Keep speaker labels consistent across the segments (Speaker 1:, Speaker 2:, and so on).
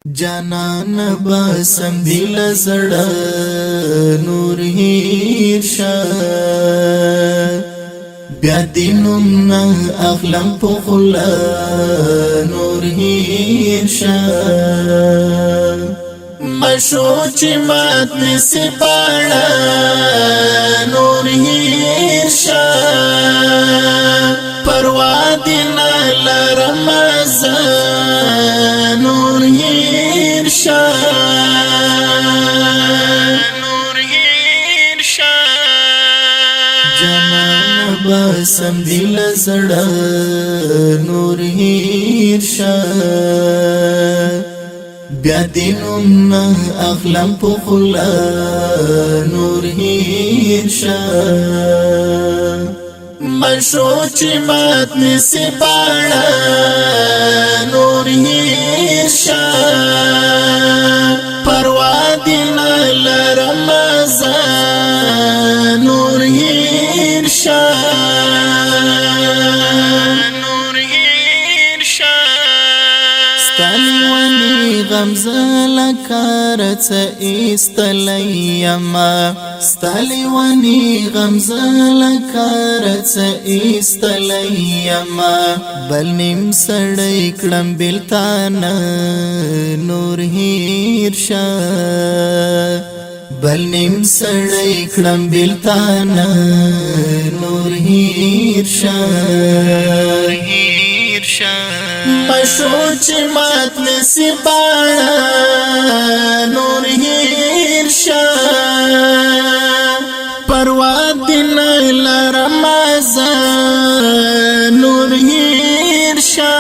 Speaker 1: جانان باسم دل زړه نور هیر شه بیا دینم نه اخلم په خلا نور هیر شه مشو چې مات نسی پاړه نور هیر شه پروا دې نه لرم نور هیر شه نور هیر شه جانان باسم دل زړه نور هیر شه بیا دینم نه اخلم په خلا نور هیر شه مشو چې مات نسی پاړه نور هیر شه پروا دې نه لرم نور هیر شه نور هیر شه ستالونی غمزه لکارت ایستلیما ستالونی غمزه لکارت ایستلیما بل نیم سړی کړم بلتان نور هیر شه بل نیم سړی کړم بلتان نور هیر شه مشو چې مات نسی پاړه نور هیر شه پروا دې نه لرم نور هیر شه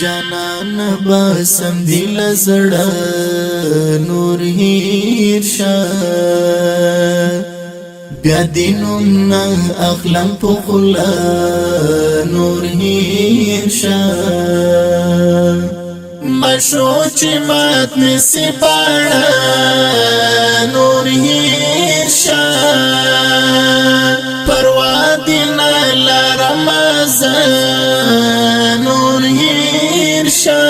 Speaker 1: جانان باسم دل زړه نور هیر شه بیا دینم نه اخلم په خلا نور هیر شه مشو چې مات نسی پاړه نور هیر شه پروا دې نه لرم نور هیر شه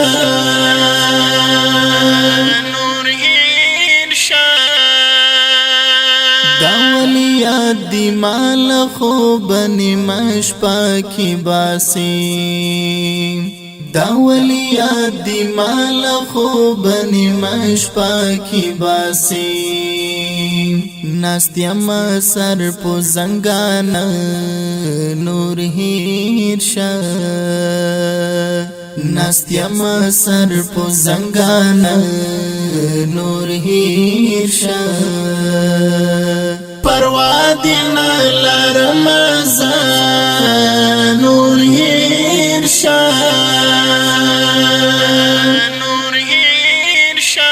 Speaker 1: دی مال خوب نیمش پاکی باسی داولیات دی مال خوب نیمش پاکی باسی ناستیم سر پو زنگان نور هیر شه ناستیم سر پو زنگان نور هیر شه پروا دې نه لرم نور هیر شه نور هیر شه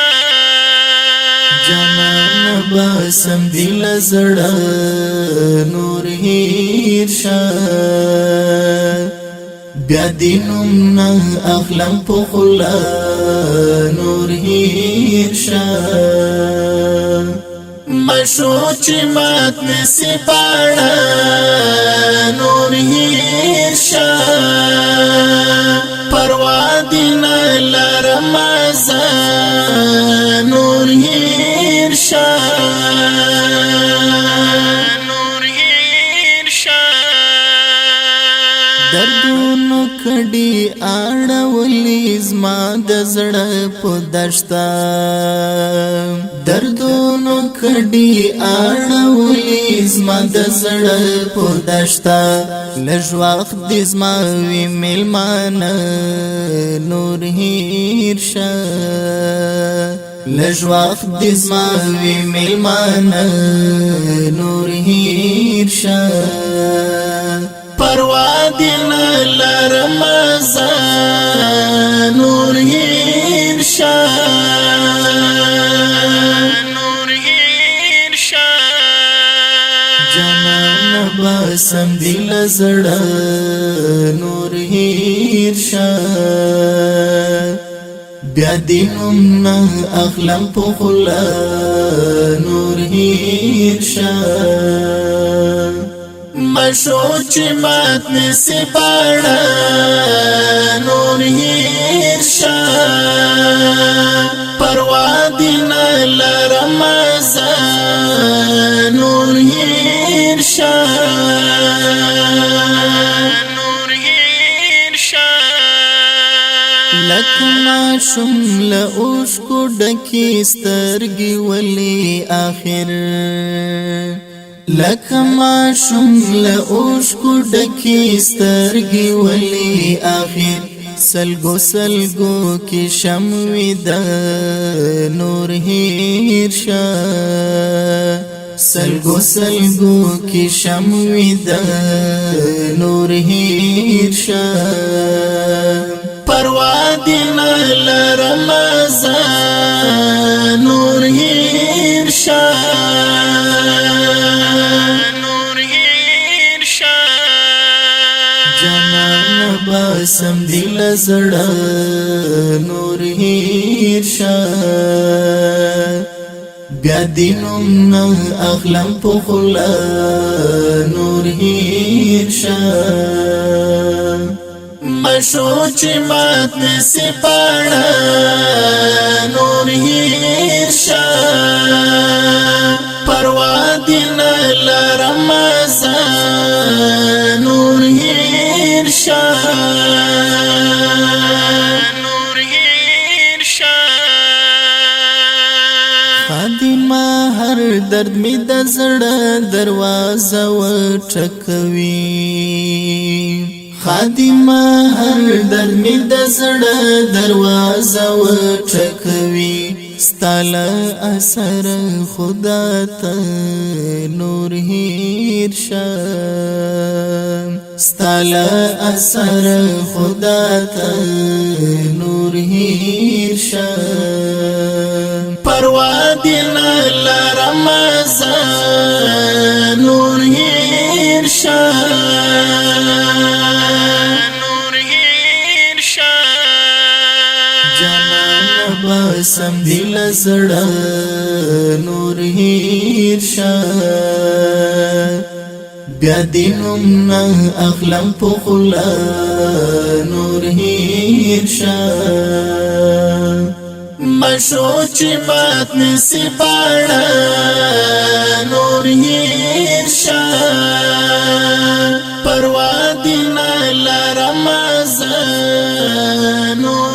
Speaker 1: جانان باسم دل زړه نور هیر شه بیا دینم نه اخلم په خلا نور هیر شه مشو چې مات نسی پاړه نور هیر شه پروا دې نه لرم نور هیر شه نور هیر شه دردونو کډي اړولې زما د زړه په دشتا دردونو کډي اړولې زما د زړه په دشتا لږ وخت دې زما وی میلمان نور هیر شه لږ وخت دې زما وی میلمان نور هیر شه پروا دې نه لرم نور هیر شه نور هیر شه جانان باسم دل زړه نور هیر شه بیا دینم نه اخلم په خلا نور هیر شه مشو چې مات نسی باړه نور هیر شا پروا دی نه لرم زه نور هیر شا نور هیر شا لکه ماشوم له اوښکو ډکې سترګې ولې آخر لکه ماشوم له اوښکو ډکې سترګې ولې آخر سلګو سلګو کې شموي د نور هیر شا سلګو سلګو کې شموي د نور هیر شا پروا دی نه لرم زه نور هیر شا باسم دل زړه نور هیر شا بیا دینم نه اخلم په خوله نور هیر شا مشو چې مات نسی باړه نور هیر شا پروا دی نه لرم زه نور هیر شا نور هیر شا خادمه هر درد می د زړه دروازه وټکوي خادمه هر درد می د زړه دروازه وټکوي ستاله اثر خدا ته نور هیر شا ستاله اثر خدا ته نور هیر شا پروا دی نه لرم زه نور هیر شا نور هیر شا باسم دل زړه نور هیر شا بیا دینم نه اخلم په خوله نور هیر شا مشو چې مات نسی باړه نور هیر شا پروا دی نه لرم زه نور